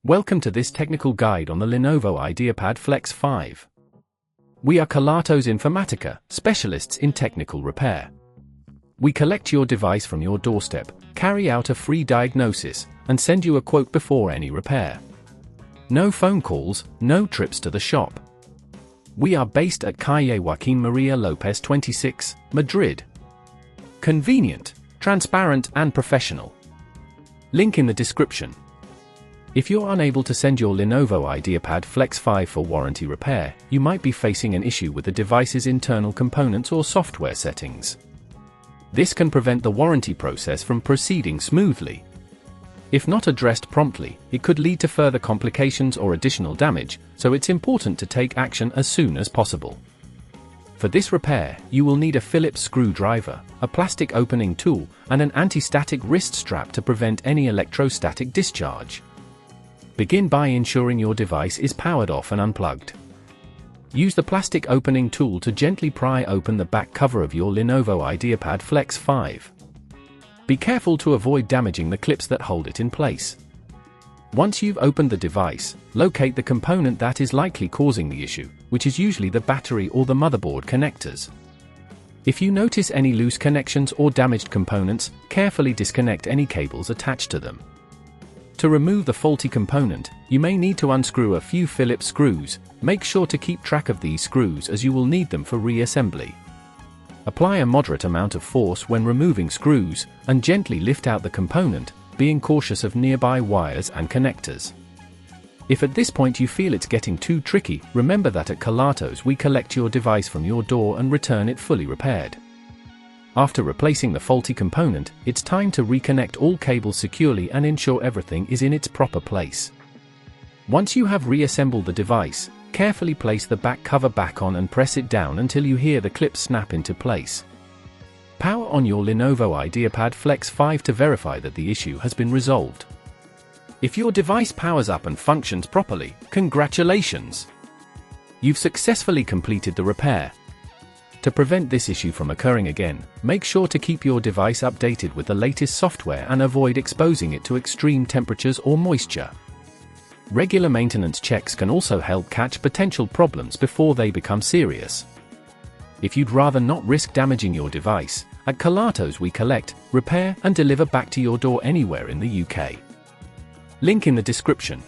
Welcome to this technical guide on the Lenovo Ideapad Flex 5. We are Kelatos Informatica, specialists in technical repair. We collect your device from your doorstep, carry out a free diagnosis, and send you a quote before any repair. No phone calls, no trips to the shop. We are based at Calle Joaquín María López 26, Madrid. Convenient, transparent and professional. Link in the description. If you're unable to send your Lenovo Ideapad Flex 5 for warranty repair, you might be facing an issue with the device's internal components or software settings. This can prevent the warranty process from proceeding smoothly. If not addressed promptly, it could lead to further complications or additional damage, so it's important to take action as soon as possible. For this repair, you will need a Phillips screwdriver, a plastic opening tool, and an anti-static wrist strap to prevent any electrostatic discharge. Begin by ensuring your device is powered off and unplugged. Use the plastic opening tool to gently pry open the back cover of your Lenovo Ideapad Flex 5. Be careful to avoid damaging the clips that hold it in place. Once you've opened the device, locate the component that is likely causing the issue, which is usually the battery or the motherboard connectors. If you notice any loose connections or damaged components, carefully disconnect any cables attached to them. To remove the faulty component, you may need to unscrew a few Phillips screws. Make sure to keep track of these screws as you will need them for reassembly. Apply a moderate amount of force when removing screws, and gently lift out the component, being cautious of nearby wires and connectors. If at this point you feel it's getting too tricky, remember that at Kelatos we collect your device from your door and return it fully repaired. After replacing the faulty component, it's time to reconnect all cables securely and ensure everything is in its proper place. Once you have reassembled the device, carefully place the back cover back on and press it down until you hear the clips snap into place. Power on your Lenovo Ideapad Flex 5 to verify that the issue has been resolved. If your device powers up and functions properly, congratulations! You've successfully completed the repair. To prevent this issue from occurring again, make sure to keep your device updated with the latest software and avoid exposing it to extreme temperatures or moisture. Regular maintenance checks can also help catch potential problems before they become serious. If you'd rather not risk damaging your device, at Kelatos we collect, repair and deliver back to your door anywhere in the UK. Link in the description.